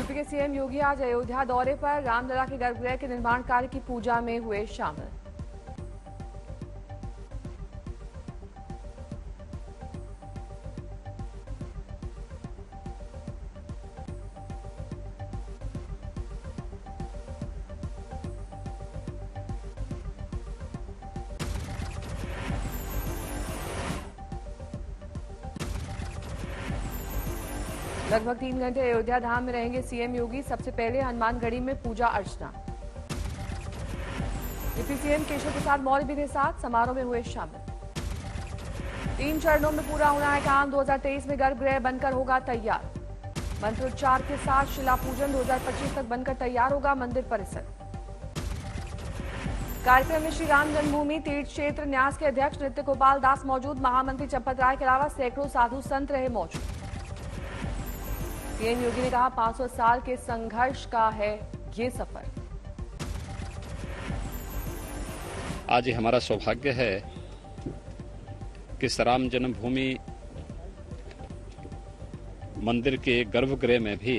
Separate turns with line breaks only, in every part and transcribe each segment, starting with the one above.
UP के CM योगी आज अयोध्या दौरे पर रामलला के गर्भगृह के निर्माण कार्य की पूजा में हुए शामिल। लगभग 3 घंटे अयोध्या धाम में रहेंगे सीएम योगी। सबसे पहले हनुमानगढ़ी में पूजा अर्चना। डिप्टी सीएम केशव प्रसाद मौर्य भी थे साथ, समारोह में हुए शामिल। 3 चरणों में पूरा होना है काम। 2023 में गर्भगृह बनकर होगा तैयार। मंत्रोच्चार के साथ शिला पूजन 2025 तक बनकर तैयार होगा मंदिर परिसर। कार्यक्रम में श्री राम जन्मभूमि तीर्थ क्षेत्र न्यास के अध्यक्ष नृत्य गोपाल दास मौजूद। महामंत्री चंपत राय के अलावा सैकड़ों साधु संत रहे मौजूद। सीएम योगी ने कहा 500 साल के संघर्ष का है ये सफर।
आज हमारा सौभाग्य है कि राम जन्मभूमि मंदिर के गर्भगृह में भी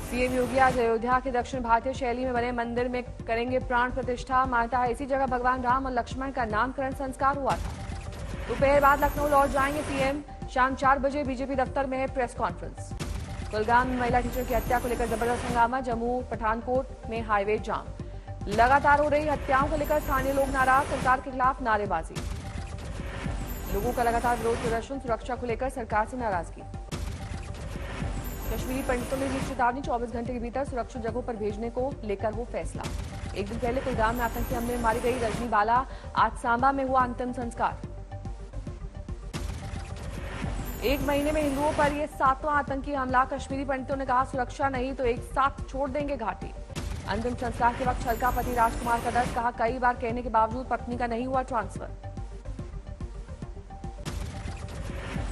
सीएम योगी आज अयोध्या के दक्षिण भारतीय शैली में बने मंदिर में करेंगे प्राण प्रतिष्ठा। मान्यता है इसी जगह भगवान राम और लक्ष्मण का नामकरण संस्कार हुआ था। दोपहर बाद लखनऊ लौट जाएंगे सीएम। शाम 4 बजे बीजेपी दफ्तर में है प्रेस कॉन्फ्रेंस। कुलगाम में महिला टीचर की हत्या को लेकर जबरदस्त हंगामा। जम्मू पठानकोट में हाईवे जाम। लगातार हो रही हत्याओं को लेकर स्थानीय लोग नाराज। सरकार के खिलाफ नारेबाजी। लोगों का लगातार विरोध प्रदर्शन। सुरक्षा को लेकर सरकार से नाराजगी। कश्मीरी पंडितों ने दी चेतावनी। 24 घंटे के भीतर सुरक्षित जगहों पर भेजने को लेकर हो फैसला। एक दिन पहले कुलगाम में आतंकी हमले में मारी गई रजनी बाला। आज सांबा में हुआ अंतिम संस्कार। 1 महीने में हिंदुओं पर यह 7वां आतंकी हमला। कश्मीरी पंडितों ने कहा सुरक्षा नहीं तो एक साथ छोड़ देंगे घाटी। अंतिम संस्कार के वक्त छलका पति राजकुमार का दर्द। कहा कई बार कहने के बावजूद पत्नी का नहीं हुआ ट्रांसफर।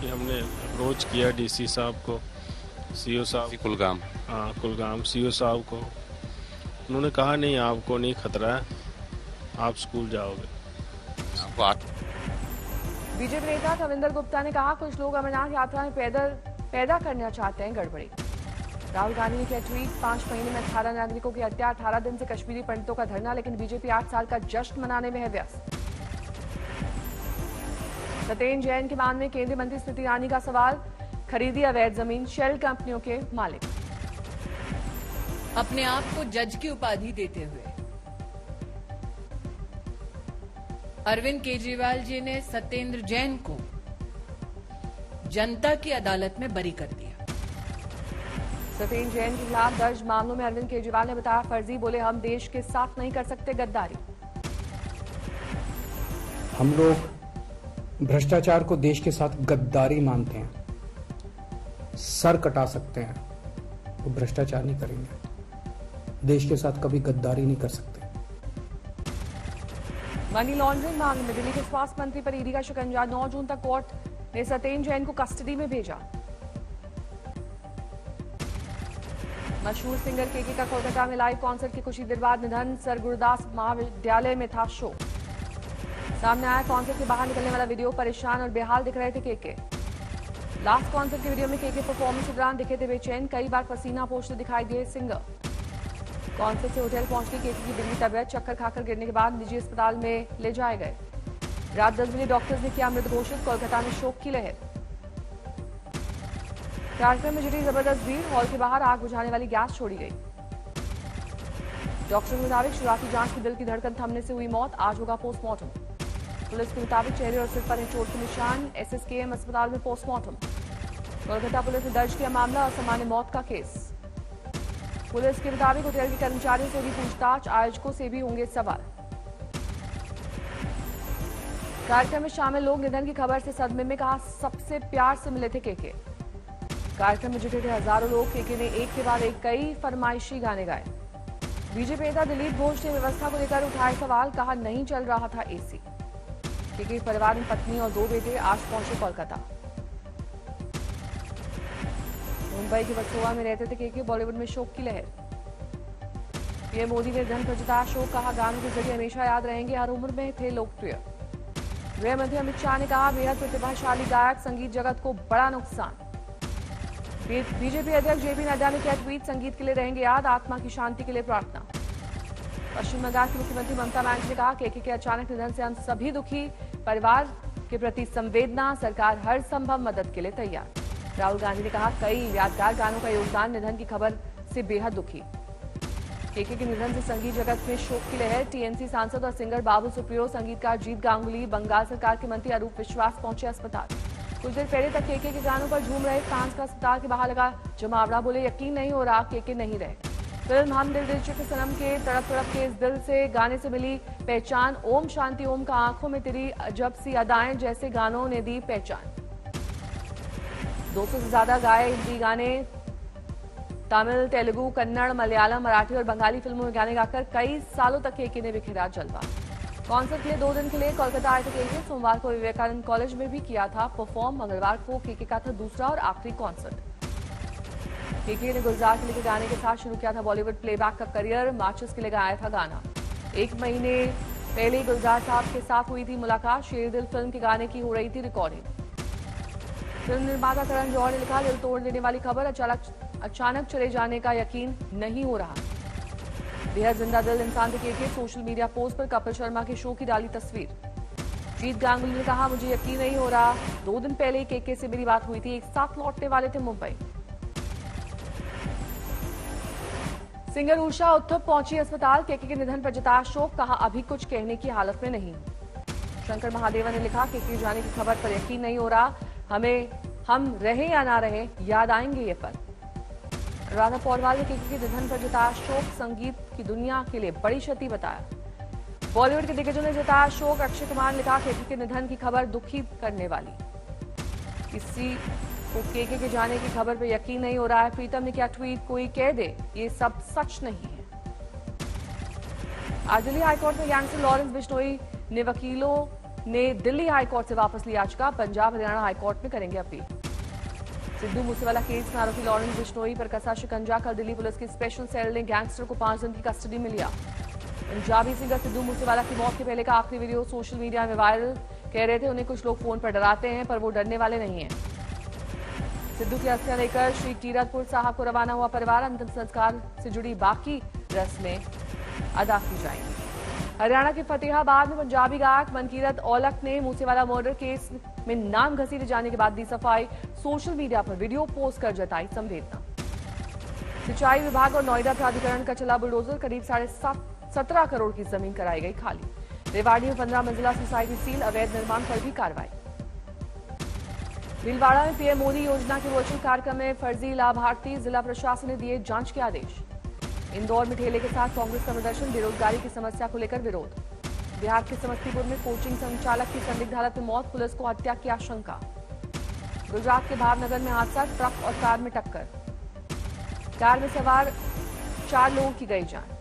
हमने अप्रोच किया डीसी साहब को, सीओ साहब कुलगाम सीओ साहब को। उन्होंने कहा नहीं आपको नहीं खतरा है, आप स्कूल जाओगे।
बीजेपी नेता धर्मेंद्र गुप्ता ने कहा कुछ लोग अमरनाथ यात्रा में पैदा करना चाहते हैं गड़बड़ी। राहुल गांधी ने किया ट्वीट 5 महीने में 18 नागरिकों की हत्या। 18 दिन से कश्मीरी पंडितों का धरना। लेकिन बीजेपी 8 साल का जश्न मनाने में है व्यस्त। सत्येंद्र जैन के मामले में केंद्रीय मंत्री स्मृति ईरानी का सवाल। खरीदी अवैध जमीन शेल कंपनियों के मालिक।
अपने आप को जज की उपाधि देते हुए अरविंद केजरीवाल जी ने सत्येंद्र जैन को जनता की अदालत में बरी कर दिया।
सत्येंद्र जैन के खिलाफ दर्ज मामलों में अरविंद केजरीवाल ने बताया फर्जी। बोले हम देश के साथ नहीं कर सकते गद्दारी।
हम लोग भ्रष्टाचार को देश के साथ गद्दारी मानते हैं। सर कटा सकते हैं वो भ्रष्टाचार नहीं करेंगे। देश के साथ कभी गद्दारी नहीं कर सकते।
मनी लॉन्ड्रिंग मामले में दिल्ली के स्वास्थ्य मंत्री पर ईडी का शिकंजा। 9 जून तक कोर्ट ने सत्येंद्र जैन को कस्टडी में भेजा। मशहूर सिंगर केके का कोलकाता में लाइव कॉन्सर्ट के कुछ ही देर बाद निधन। सर गुरुदास महाविद्यालय में था शो। सामने आया कॉन्सर्ट के बाहर निकलने वाला वीडियो। परेशान और बेहाल दिख रहे थे केके। लास्ट कॉन्सर्ट के वीडियो में केके परफॉर्मेंस के दौरान दिखे थे बेचैन। कई बार पसीना पोंछते दिखाई दिए सिंगर। कॉन्सर्ट से होटल पहुंचने केके की बिगड़ी तबियत। चक्कर खाकर गिरने के बाद निजी अस्पताल में ले जाए गए। रात 10 बजे डॉक्टर्स ने किया मृत घोषित। कोलकाता में शोक की लहर। कार्यक्रम में जुटी जबरदस्त भीड़। हॉल के बाहर आग बुझाने वाली गैस छोड़ी गई। डॉक्टर के मुताबिक शुरुआती जांच में दिल की धड़कन थमने से हुई मौत। आज होगा पोस्टमार्टम। पुलिस के मुताबिक चेहरे और सिर पर चोट के निशान। एसएसकेएम अस्पताल में पोस्टमार्टम। कोलकाता पुलिस ने दर्ज किया मामला। असामान्य मौत का केस। पुलिस के मुताबिक होटल के कर्मचारियों से भी पूछताछ। आयोजकों से भी होंगे सवाल। कार्यक्रम में शामिल लोग निधन की खबर से सदमे में। कहा सबसे प्यार से मिले थे केके। कार्यक्रम में जुटे थे हजारों लोग। केके ने एक के बाद एक कई फरमाइशी गाने गाए। बीजेपी नेता दिलीप घोष ने व्यवस्था को लेकर उठाए सवाल। कहा नहीं चल रहा था एसी। केके परिवार में पत्नी और 2 बेटे आज पहुंचे कोलकाता। मुंबई के वर्सोवा में रहते थे केके। बॉलीवुड में शोक की लहर। पीएम मोदी ने निधन पर जताया शोक। कहा गानों के जरिए हमेशा याद रहेंगे। हर उम्र में थे लोकप्रिय। गृह मंत्री अमित शाह ने कहा बेहद प्रतिभाशाली गायक। संगीत जगत को बड़ा नुकसान। बीजेपी अध्यक्ष जेपी नड्डा ने किया ट्वीट, संगीत के लिए रहेंगे याद, आत्मा की शांति के लिए प्रार्थना। पश्चिम बंगाल की मुख्यमंत्री ममता बनर्जी ने कहा, केके के अचानक निधन से हम सभी दुखी, परिवार के प्रति संवेदना, सरकार हर संभव मदद के लिए तैयार। राहुल गांधी ने कहा, कई यादगार गानों का योगदान, निधन की खबर से बेहद दुखी। केके के निधन से संगीत जगत में शोक की लहर। टीएमसी सांसद और सिंगर बाबू सुप्रियो, संगीतकार जीत गांगुली, बंगाल सरकार के मंत्री अरूप विश्वास पहुंचे अस्पताल। कुछ देर पहले तक केके के गानों पर झूम रहे फैंस का अस्पताल के बाहर लगा जमावड़ा, बोले यकीन नहीं हो रहा केके नहीं रहे। फिल्म हम दिल दिल चुके सनम के तड़प तड़प के इस दिल से गाने से मिली पहचान। ओम शांति ओम का आंखों में तेरी अजब सी अदाएं जैसे गानों ने दी पहचान। 200 से ज्यादा गाए हिंदी गाने, तमिल, तेलुगु, कन्नड़, मलयालम, मराठी और बंगाली फिल्मों में गाने गाकर कई सालों तक केके ने बिखेरा जलवा। कॉन्सर्ट के लिए 2 दिन के लिए कोलकाता आए थे केके। सोमवार को विवेकानंद कॉलेज में भी किया था परफॉर्म। मंगलवार को केके का था दूसरा और आखिरी कॉन्सर्ट। केके ने गुलजार के लिए गाने के साथ शुरू किया था बॉलीवुड प्लेबैक का करियर। मार्चेस के लिए गाया था गाना। 1 महीने पहले गुलजार साहब के साथ हुई थी मुलाकात। शेर दिल फिल्म के गाने की हो रही थी रिकॉर्डिंग। फिल्म निर्माता करण जौहर ने लिखा, दिल तोड़ देने वाली खबर, अचानक चले जाने का यकीन नहीं हो रहा। बेहद जिंदा दिल इंसान थे केके। सोशल मीडिया पोस्ट पर कपिल शर्मा के शो की डाली तस्वीर। जीत गांगुली ने कहा, मुझे यकीन नहीं हो रहा, 2 दिन पहले ही केके से मेरी बात हुई थी, एक साथ लौटने वाले थे मुंबई। सिंगर उषा उत्थुप पहुंची अस्पताल। केके के निधन पर जताया शोक, कहा अभी कुछ कहने की हालत में नहीं। शंकर महादेवन ने लिखा, केके जाने की खबर पर यकीन नहीं हो रहा, हम रहे या ना रहे याद आएंगे ये पल। राधा पौडवाल ने केके के निधन पर जताया शोक, संगीत की दुनिया के लिए बड़ी क्षति बताया। बॉलीवुड के दिग्गजों ने जताया शोक। अक्षय कुमार ने लिखा, केके के निधन की खबर दुखी करने वाली, किसी को केके के जाने की खबर पर यकीन नहीं हो रहा है। प्रीतम ने किया ट्वीट, कोई कह दे ये सब सच नहीं है। आज दिल्ली हाईकोर्ट में गैंगस्टर लॉरेंस बिश्नोई ने वकीलों ने दिल्ली हाईकोर्ट से वापस ली याचिका। पंजाब हरियाणा हाईकोर्ट में करेंगे अपील। सिद्धू मूसेवाला केस में आरोपी लॉरेंस बिश्नोई पर कसा शिकंजा। कल दिल्ली पुलिस की स्पेशल सेल ने गैंगस्टर को 5 दिन की कस्टडी में लिया। पंजाबी सिंगर सिद्धू मूसेवाला की मौत के पहले का आखिरी वीडियो सोशल मीडिया में वायरल। कह रहे थे उन्हें कुछ लोग फोन पर डराते हैं, पर वो डरने वाले नहीं हैं। सिद्धू की अस्थियां लेकर श्री कीरतपुर साहब को रवाना हुआ परिवार। अंतिम संस्कार से जुड़ी बाकी रस्में अदा की जाएंगी। हरियाणा के फतेहाबाद में पंजाबी गायक मनकीरत औलख ने मूसेवाला मर्डर केस में नाम घसीटे जाने के बाद दी सफाई। सोशल मीडिया पर वीडियो पोस्ट कर जताई संवेदना। सिंचाई विभाग और नोएडा प्राधिकरण का चला बुलडोजर। करीब 17.5 करोड़ की जमीन कराई गई खाली। रेवाड़ी में 15 मंजिला सोसाइटी सील। अवैध निर्माण पर भी कार्रवाई। भीलवाड़ा में पीएम मोदी योजना के वर्चुअल कार्यक्रम में फर्जी लाभार्थी। जिला प्रशासन ने दिए जांच के आदेश। इंदौर में ठेले के साथ कांग्रेस का प्रदर्शन। बेरोजगारी की समस्या को लेकर विरोध। बिहार के समस्तीपुर में कोचिंग संचालक की संदिग्ध हालत में मौत। पुलिस को हत्या की आशंका। गुजरात के भावनगर में हादसा, ट्रक और कार में टक्कर। कार में सवार 4 लोगों की गई जान।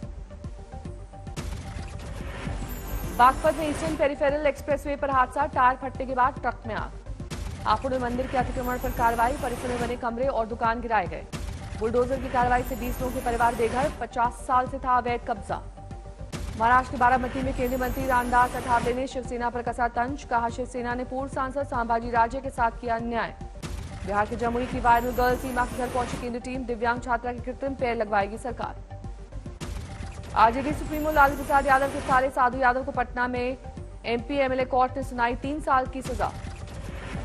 बागपत में ईस्टर्न पेरिफेरल एक्सप्रेसवे पर हादसा, टायर फटने के बाद ट्रक में आग। हापुड़ में मंदिर के अतिक्रमण पर कार्रवाई। परिसर में बने कमरे और दुकान गिराए गए। बुलडोजर की कार्रवाई से 20 लोगों के परिवार बेघर। 50 साल से था अवैध कब्जा। महाराष्ट्र के बारामती में केंद्रीय मंत्री रामदास अठावले ने शिवसेना पर कसा तंज। कहा, शिवसेना ने पूर्व सांसद संभाजी राजे के साथ किया अन्याय। बिहार के जमुई की वायरल गर्ल सीमा के घर पहुंची केंद्रीय टीम। दिव्यांग छात्रा के कृत्रिम पैर लगवाएगी सरकार। आरजेडी सुप्रीमो लालू प्रसाद यादव के साले साधु यादव को पटना में एमपी एमएलए कोर्ट ने सुनाई 3 साल की सजा।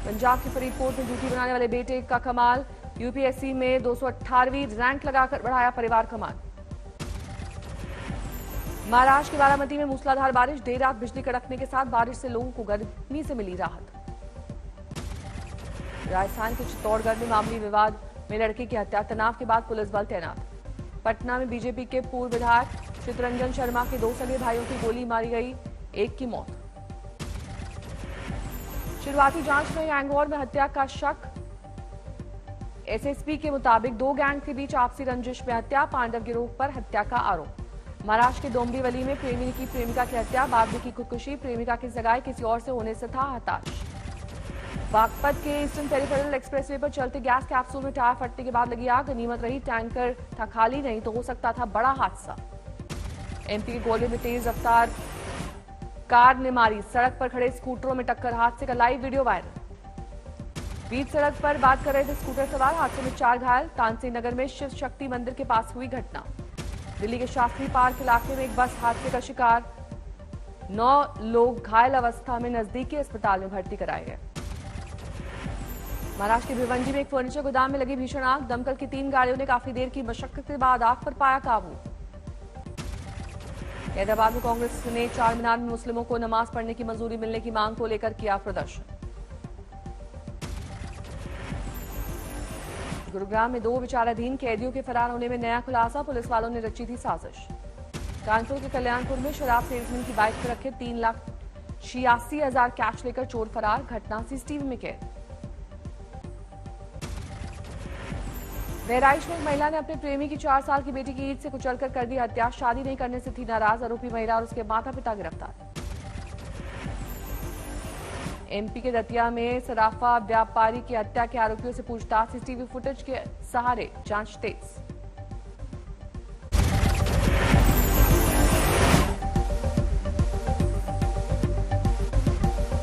पंजाब के फरीदकोट में जूती बनाने वाले बेटे का कमाल। यूपीएससी में 218वीं रैंक लगाकर बढ़ाया परिवार कमान। महाराष्ट्र के बारामती में मूसलाधार बारिश। देर रात बिजली कड़कने के साथ बारिश से लोगों को गर्मी से मिली राहत। राजस्थान के चित्तौड़गढ़ में मामूली विवाद में लड़की की हत्या। तनाव के बाद पुलिस बल तैनात। पटना में बीजेपी के पूर्व विधायक चितरंजन शर्मा के 2 सगे भाइयों की गोली मारी गई, एक की मौत। शुरुआती जांच में गैंगवॉर में हत्या का शक। एसएसपी के मुताबिक 2 गैंग के बीच आपसी रंजिश में हत्या। पांडव गिरोह पर हत्या का आरोप। महाराष्ट्र के डोंबिवली में प्रेमी ने की प्रेमिका की हत्या। बाद में की खुदकुशी। प्रेमिका की सगाई किसी और से होने से था हताश। बागपत के ईस्टर्न पेरिफेरल एक्सप्रेसवे पर चलते गैस कैप्सूल में टायर फटने के बाद लगी आग। गनीमत रही टैंकर था खाली, नहीं तो हो सकता था बड़ा हादसा। एमपी के गोले में तेज रफ्तार कार ने मारी। सड़क पर खड़े स्कूटरों में टक्कर। हादसे का लाइव वीडियो वायरल। बीच सड़क पर बात कर रहे थे स्कूटर सवार, हादसे में 4 घायल। तानसेन नगर में शिव शक्ति मंदिर के पास हुई घटना। दिल्ली के शास्त्री पार्क इलाके में एक बस हादसे का शिकार, 9 लोग घायल अवस्था में नजदीकी अस्पताल में भर्ती कराए गए। महाराष्ट्र के भिवंडी में एक फर्नीचर गोदाम में लगी भीषण आग, दमकल की 3 गाड़ियों ने काफी देर की मशक्कत के बाद आग पर पाया काबू। हैदराबाद में कांग्रेस ने चार मीनार में मुस्लिमों को नमाज पढ़ने की मंजूरी मिलने की मांग को लेकर किया प्रदर्शन। गुरुग्राम में 2 विचाराधीन कैदियों के फरार होने में नया खुलासा, पुलिस वालों ने रची थी साजिश। कानपुर के कल्याणपुर में शराब सेल्समैन की बाइक पर रखे 3,86,000 कैश लेकर चोर फरार, घटना सीसीटीवी में कैद। बहराइच में एक महिला ने अपने प्रेमी की 4 साल की बेटी की ईंट से कुचलकर कर दी हत्या, शादी नहीं करने से थी नाराज। आरोपी महिला और उसके माता पिता गिरफ्तार। एमपी के दतिया में सराफा व्यापारी की हत्या के आरोपियों से पूछताछ, सीसीटीवी फुटेज के सहारे जांच तेज।